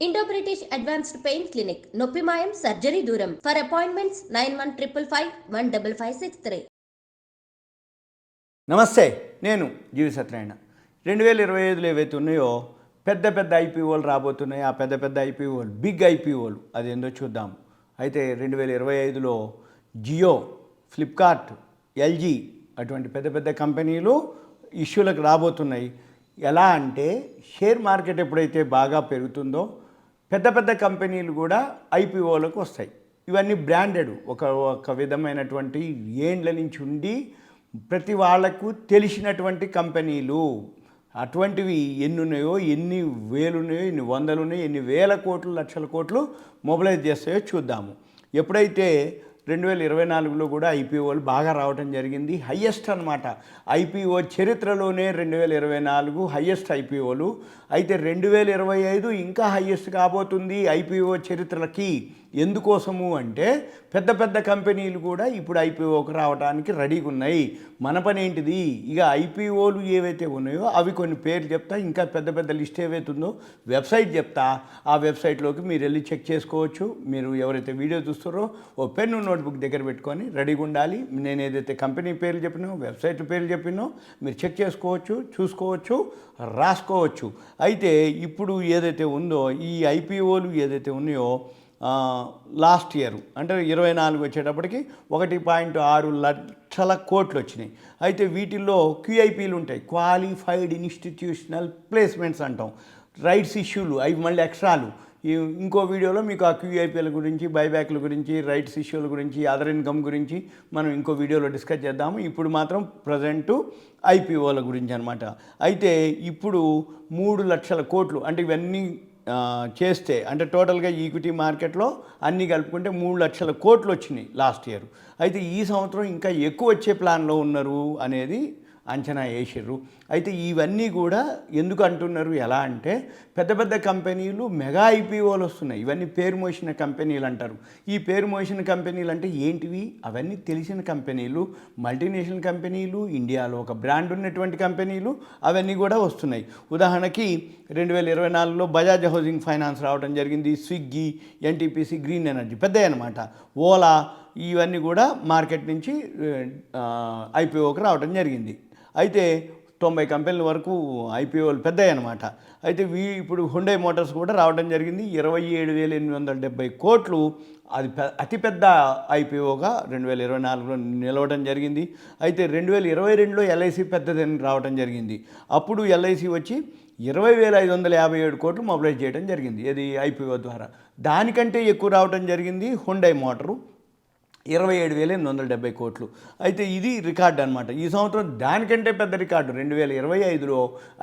Indo British advanced pain clinic నొప్పి మాయం surgery దూరం ఫర్ అపాయింట్మెంట్స్ 9155515563. నమస్తే, నేను జీవి సత్యనారాయణ. 2025లో ఏవైతే ఉన్నాయో పెద్ద పెద్ద ఐపీఓలు రాబోతున్నాయి. ఆ పెద్ద పెద్ద ఐపీఓలు, బిగ్ ఐపీఓలు అదేందో చూద్దాం. అయితే 2025లో జియో, ఫ్లిప్కార్ట్, ఎల్జీ అటువంటి పెద్ద పెద్ద కంపెనీలు ఇష్యూలకు రాబోతున్నాయి. ఎలా అంటే షేర్ మార్కెట్ ఎప్పుడైతే బాగా పెరుగుతుందో పెద్ద పెద్ద కంపెనీలు కూడా ఐపీఓలకు వస్తాయి. ఇవన్నీ బ్రాండెడ్, ఒక విధమైనటువంటి ఏండ్ల నుంచి ఉండి ప్రతి వాళ్లకు తెలిసినటువంటి కంపెనీలు. అటువంటివి ఎన్ని ఉన్నాయో, ఎన్ని వేలు ఉన్నాయో, ఎన్ని వందలు ఉన్నాయో, ఎన్ని వేల కోట్లు, లక్షల కోట్లు మొబిలైజ్ చేస్తాయో చూద్దాము. ఎప్పుడైతే 2024లో కూడా ఐపీఓలు బాగా రావడం జరిగింది. హయ్యెస్ట్ అనమాట. ఐపీఓ చరిత్రలోనే 2024 హయ్యెస్ట్ ఐపీఓలు. అయితే 2025 ఇంకా హయ్యెస్ట్ కాబోతుంది ఐపీఓ చరిత్రలకి. ఎందుకోసము అంటే పెద్ద పెద్ద కంపెనీలు కూడా ఇప్పుడు ఐపీఓకి రావడానికి రెడీగా ఉన్నాయి. మన పని ఏంటిది, ఇక ఐపీఓలు ఏవైతే ఉన్నాయో అవి కొన్ని పేర్లు చెప్తా, ఇంకా పెద్ద పెద్ద లిస్ట్ ఏవైతే ఉందో వెబ్సైట్ చెప్తా. ఆ వెబ్సైట్లోకి మీరు వెళ్ళి చెక్ చేసుకోవచ్చు. మీరు ఎవరైతే వీడియో చూస్తారో ఓ పెన్ను నోట్బుక్ దగ్గర పెట్టుకొని రెడీగా ఉండాలి. నేను ఏదైతే కంపెనీ పేర్లు చెప్పినో, వెబ్సైట్ పేర్లు చెప్పినో మీరు చెక్ చేసుకోవచ్చు, చూసుకోవచ్చు, రాసుకోవచ్చు. అయితే ఇప్పుడు ఏదైతే ఉందో ఈ ఐపీఓలు ఏదైతే ఉన్నాయో లాస్ట్ ఇయర్ అంటే 24 వచ్చేటప్పటికి 1.6 లక్షల కోట్లు వచ్చినాయి. అయితే వీటిల్లో క్యూఐపీలు ఉంటాయి, క్వాలిఫైడ్ ఇన్స్టిట్యూషనల్ ప్లేస్మెంట్స్ అంటాం. రైట్స్ ఇష్యూలు అవి మళ్ళీ ఎక్స్ట్రాలు. ఇంకో వీడియోలో మీకు ఆ క్యూఐపీల గురించి, బైబ్యాక్ల గురించి, రైట్స్ ఇష్యూల గురించి, అదర్ ఇన్కమ్ గురించి మనం ఇంకో వీడియోలో డిస్కస్ చేద్దాము. ఇప్పుడు మాత్రం ప్రజెంటు ఐపీఓల గురించి అనమాట. అయితే ఇప్పుడు 3 లక్షల కోట్లు అంటే ఇవన్నీ చేస్తే అంటే టోటల్గా ఈక్విటీ మార్కెట్లో అన్నీ కలుపుకుంటే 3 లక్షల కోట్లు వచ్చినాయి లాస్ట్ ఇయర్. అయితే ఈ సంవత్సరం ఇంకా ఎక్కువ వచ్చే ప్లాన్లో ఉన్నారు అనేది అంచనా వేసారు. అయితే ఇవన్నీ కూడా ఎందుకు అంటున్నారు, ఎలా అంటే పెద్ద పెద్ద కంపెనీలు మెగా ఐపీఓలు వస్తున్నాయి. ఇవన్నీ పేరు మోసిన కంపెనీలు అంటారు. ఈ పేరు మోసిన కంపెనీలు అంటే ఏంటివి? అవన్నీ తెలిసిన కంపెనీలు, మల్టీనేషనల్ కంపెనీలు, ఇండియాలో ఒక బ్రాండ్ ఉన్నటువంటి కంపెనీలు, అవన్నీ కూడా వస్తున్నాయి. ఉదాహరణకి 2024లో బజాజ్ హౌసింగ్ ఫైనాన్స్ రావడం జరిగింది. స్విగ్గీ, ఎన్టీపీసీ, గ్రీన్ ఎనర్జీ పెద్దవి అనమాట. ఓలా, ఇవన్నీ కూడా మార్కెట్ నుంచి ఐపీఓకి రావడం జరిగింది. అయితే 90 కంపెనీల వరకు ఐపీఓలు పెద్దవి అనమాట. అయితే ఇప్పుడు హుండై మోటార్స్ కూడా రావడం జరిగింది. 27,870 కోట్లు అది అతిపెద్ద ఐపీఓగా 2024లో నిలవడం జరిగింది. అయితే 2022లో ఎల్ఐసి పెద్దదని రావడం జరిగింది. అప్పుడు ఎల్ఐసి వచ్చి 20,557 కోట్లు మొబిలైజ్ చేయడం జరిగింది, ఇది ఐపీఓ ద్వారా. దానికంటే ఎక్కువ రావడం జరిగింది హుండై మోటారు, 27,870 కోట్లు. అయితే ఇది రికార్డు అనమాట. ఈ సంవత్సరం దానికంటే పెద్ద రికార్డు 2025లో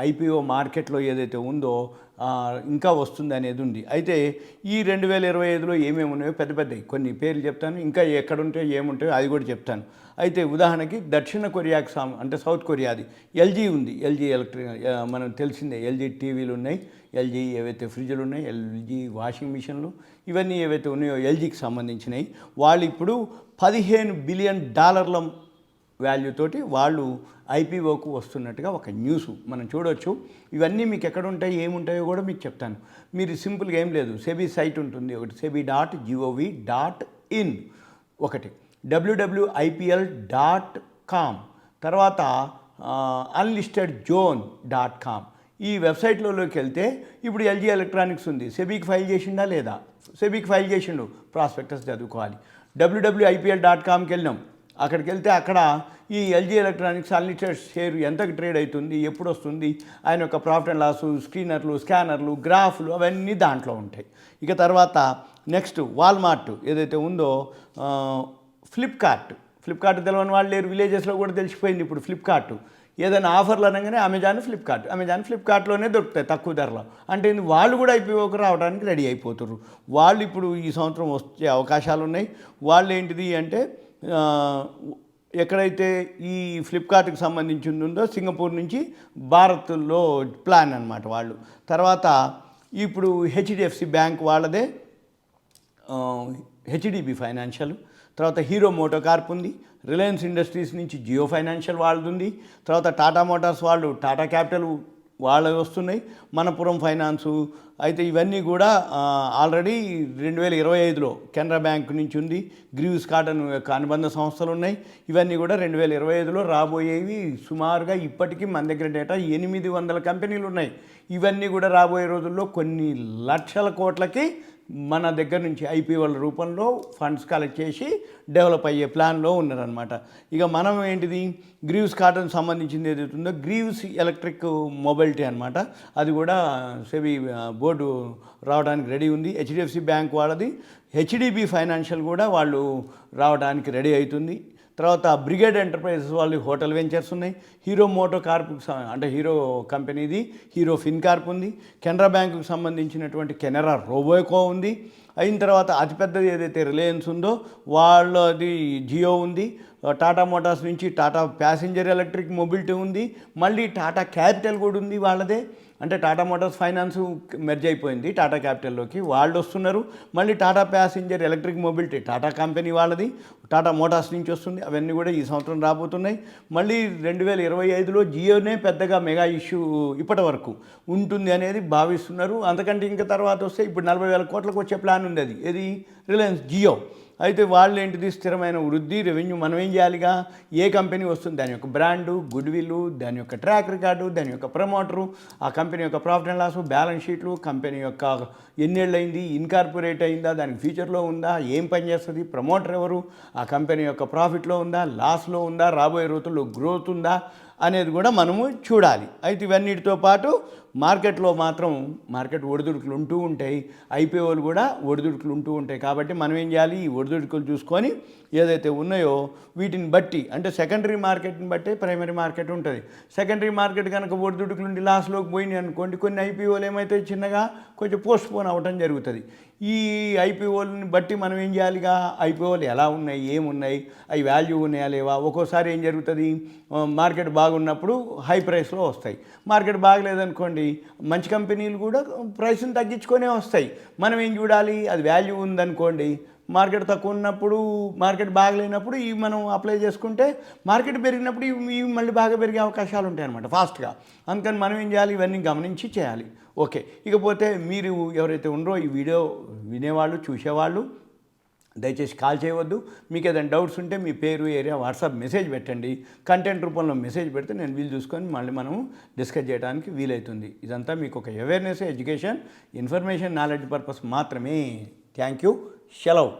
ఐపీఓ మార్కెట్లో ఏదైతే ఉందో ఇంకా వస్తుంది అనేది ఉంది. అయితే ఈ 2025లో ఏమేమి ఉన్నాయో పెద్ద పెద్దవి కొన్ని పేర్లు చెప్తాను, ఇంకా ఎక్కడుంటాయో ఏముంటాయో అది కూడా చెప్తాను. అయితే ఉదాహరణకి దక్షిణ కొరియాకి అంటే సౌత్ కొరియాది ఎల్జీ ఉంది. ఎల్జీ ఎలక్ట్రిక్ మనం తెలిసిందే, ఎల్జీ టీవీలు ఉన్నాయి, ఎల్జీ ఏవైతే ఫ్రిడ్జ్లు ఉన్నాయి, ఎల్జీ వాషింగ్ మిషన్లు, ఇవన్నీ ఏవైతే ఉన్నాయో ఎల్జీకి సంబంధించినవి. వాళ్ళు ఇప్పుడు $15 బిలియన్ వాల్యూతోటి వాళ్ళు ఐపీఓకు వస్తున్నట్టుగా ఒక న్యూస్ మనం చూడవచ్చు. ఇవన్నీ మీకు ఎక్కడ ఉంటాయి, ఏముంటాయో కూడా మీకు చెప్తాను. మీరు సింపుల్గా ఏం లేదు, సెబీ సైట్ ఉంటుంది ఒకటి, sebi.gov.in, ఒకటి www.ipl.com, తర్వాత unlistedzone.com. ఈ వెబ్సైట్లలోకి వెళ్తే ఇప్పుడు ఎల్జీ ఎలక్ట్రానిక్స్ ఉంది, సెబీకి ఫైల్ చేసిండా లేదా? సెబీకి ఫైల్ చేసిండు, ప్రాస్పెక్టస్ చదువుకోవాలి. www.ipl.comకి వెళ్ళినాం, అక్కడికి వెళ్తే అక్కడ ఈ ఎల్జీ ఎలక్ట్రానిక్స్ అన్లిస్టెడ్ షేర్ ఎంతకు ట్రేడ్ అవుతుంది, ఎప్పుడు వస్తుంది, ఆయన యొక్క ప్రాఫిట్ అండ్ లాస్, స్క్రీనర్లు, స్కానర్లు, గ్రాఫ్లు అవన్నీ దాంట్లో ఉంటాయి. ఇక తర్వాత నెక్స్ట్ వాల్మార్ట్ ఏదైతే ఉందో, ఫ్లిప్కార్ట్ తెలియని వాళ్ళు లేరు, విలేజెస్లో కూడా తెలిసిపోయింది ఇప్పుడు ఫ్లిప్కార్ట్. ఏదైనా ఆఫర్లు అనగానే అమెజాన్ ఫ్లిప్కార్ట్లోనే దొరుకుతాయి తక్కువ ధరలో. అంటే వాళ్ళు కూడా ఐపీఓకి రావడానికి రెడీ అయిపోతున్నారు. వాళ్ళు ఇప్పుడు ఈ సంవత్సరం వచ్చే అవకాశాలు ఉన్నాయి. వాళ్ళు ఏంటిది అంటే ఎక్కడైతే ఈ ఫ్లిప్కార్ట్కి సంబంధించింది ఉందో సింగపూర్ నుంచి భారత్లో ప్లాన్ అనమాట వాళ్ళు. తర్వాత ఇప్పుడు హెచ్డిఎఫ్సి బ్యాంక్ వాళ్ళదే, హెచ్డిబి ఫైనాన్షియల్, తర్వాత హీరో మోటో కార్ప్ ఉంది, రిలయన్స్ ఇండస్ట్రీస్ నుంచి జియో ఫైనాన్షియల్ వాళ్ళది ఉంది, తర్వాత టాటా మోటార్స్ వాళ్ళు టాటా క్యాపిటల్ వాళ్ళవి వస్తున్నాయి, మనపురం ఫైనాన్సు. అయితే ఇవన్నీ కూడా ఆల్రెడీ 2025లో కెనరా బ్యాంక్ నుంచి ఉంది, గ్రీవ్స్ కాటన్ యొక్క అనుబంధ సంస్థలు ఉన్నాయి. ఇవన్నీ కూడా 2025లో రాబోయేవి. సుమారుగా ఇప్పటికీ మన దగ్గర డేటా 800 కంపెనీలు ఉన్నాయి. ఇవన్నీ కూడా రాబోయే రోజుల్లో కొన్ని లక్షల కోట్లకి మన దగ్గర నుంచి ఐపీఓల రూపంలో ఫండ్స్ కలెక్ట్ చేసి డెవలప్ అయ్యే ప్లాన్లో ఉన్నారనమాట. ఇక మనం ఏంటిది, గ్రీవ్స్ కాటన్ సంబంధించింది ఏదైతే ఉందో గ్రీవ్స్ ఎలక్ట్రిక్ మొబిలిటీ అనమాట. అది కూడా సెబీ బోర్డు రావడానికి రెడీ ఉంది. హెచ్డిఎఫ్సి బ్యాంక్ వాళ్ళది, హెచ్డిబి ఫైనాన్షియల్ కూడా వాళ్ళు రావడానికి రెడీ అవుతుంది. తర్వాత బ్రిగేడ్ ఎంటర్ప్రైజెస్ వాళ్ళు హోటల్ వెంచర్స్ ఉన్నాయి. హీరో మోటో కార్ప్ అంటే హీరో కంపెనీది హీరో ఫిన్కార్ప్ ఉంది. కెనరా బ్యాంకుకు సంబంధించినటువంటి కెనరా రోబోకో ఉంది. అయిన తర్వాత అతిపెద్దది ఏదైతే రిలయన్స్ ఉందో వాళ్ళది జియో ఉంది. టాటా మోటార్స్ నుంచి టాటా ప్యాసింజర్ ఎలక్ట్రిక్ మొబిలిటీ ఉంది. మళ్ళీ టాటా క్యాపిటల్ కూడా ఉంది వాళ్ళదే. అంటే టాటా మోటార్స్ ఫైనాన్స్ మెర్జ్ అయిపోయింది టాటా క్యాపిటల్లోకి, వాళ్ళు వస్తున్నారు. మళ్ళీ Tata passenger electric mobility Tata company వాళ్ళది, టాటా మోటార్స్ నుంచి వస్తుంది. అవన్నీ కూడా ఈ సంవత్సరం రాబోతున్నాయి. మళ్ళీ 2025లో జియోనే పెద్దగా మెగా ఇష్యూ ఇప్పటి వరకు ఉంటుంది అనేది భావిస్తున్నారు. అంతకంటే ఇంకా తర్వాత వస్తే ఇప్పుడు 40,000 కోట్లకు వచ్చే ప్లాన్ ఉంది. అది ఏది, రిలయన్స్ జియో. అయితే వాళ్ళు ఏంటిది, స్థిరమైన వృద్ధి, రెవెన్యూ. మనం ఏం చేయాలిగా, ఏ కంపెనీ వస్తుంది దాని యొక్క బ్రాండు, గుడ్ విల్, దాని యొక్క ట్రాక్ రికార్డు, దాని యొక్క ప్రమోటరు, ఆ కంపెనీ యొక్క ప్రాఫిట్ అండ్ లాస్, బ్యాలెన్స్ షీట్లు, కంపెనీ యొక్క ఎన్నేళ్ళైంది, ఇన్కార్పొరేట్ అయిందా, దానికి ఫ్యూచర్లో ఉందా, ఏం పని చేస్తుంది, ప్రమోటర్ ఎవరు, ఆ కంపెనీ యొక్క ప్రాఫిట్లో ఉందా, లాస్లో ఉందా, రాబోయే రోజుల్లో గ్రోత్ ఉందా అనేది కూడా మనము చూడాలి. అయితే ఇవన్నిటితో పాటు మార్కెట్లో మాత్రం మార్కెట్ ఒడిదుడుకులు ఉంటూ ఉంటాయి, ఐపీఓలు కూడా ఒడిదుడుకులు ఉంటూ ఉంటాయి. కాబట్టి మనం ఏం చేయాలి, ఈ ఒడిదుడుకులు చూసుకొని ఏదైతే ఉన్నాయో వీటిని బట్టి, అంటే సెకండరీ మార్కెట్ని బట్టి ప్రైమరీ మార్కెట్ ఉంటుంది. సెకండరీ మార్కెట్ కనుక ఒడిదుడుకులు ఉండి లాస్లోకి పోయినాయి అనుకోండి, కొన్ని ఐపీఓలు ఏమైతే చిన్నగా కొంచెం పోస్ట్పోన్ అవ్వటం జరుగుతుంది. ఈ ఐపీఓలని బట్టి మనం ఏం చేయాలిగా, ఐపీఓలు ఎలా ఉన్నాయి, ఏమున్నాయి, అవి వాల్యూ ఉన్నాయా లేవా. ఒక్కోసారి ఏం జరుగుతుంది, మార్కెట్ బాగున్నప్పుడు హై ప్రైస్లో వస్తాయి, మార్కెట్ బాగలేదనుకోండి మంచి కంపెనీలు కూడా ప్రైస్ని తగ్గించుకొనే వస్తాయి. మనం ఏం చూడాలి, అది వాల్యూ ఉందనుకోండి, మార్కెట్ తక్కువ ఉన్నప్పుడు, మార్కెట్ బాగలేనప్పుడు ఇవి మనం అప్లై చేసుకుంటే మార్కెట్ పెరిగినప్పుడు ఇవి మళ్ళీ బాగా పెరిగే అవకాశాలు ఉంటాయి అన్నమాట ఫాస్ట్గా. అందుకని మనం ఏం చేయాలి, ఇవన్నీ గమనించి చేయాలి. ఓకే, ఇకపోతే మీరు ఎవరైతే ఉన్నారో ఈ వీడియో వినేవాళ్ళు, చూసేవాళ్ళు దయచేసి కాల్ చేయవద్దు. మీకు ఏదైనా డౌట్స్ ఉంటే మీ పేరు, ఏరియా, వాట్సాప్ మెసేజ్ పెట్టండి. కంటెంట్ రూపంలో మెసేజ్ పెడితే నేను వీలు చూసుకొని మళ్ళీ మనము డిస్కస్ చేయడానికి వీలవుతుంది. ఇదంతా మీకు ఒక awareness, education, information, knowledge purpose మాత్రమే. Thank you. సెలవు.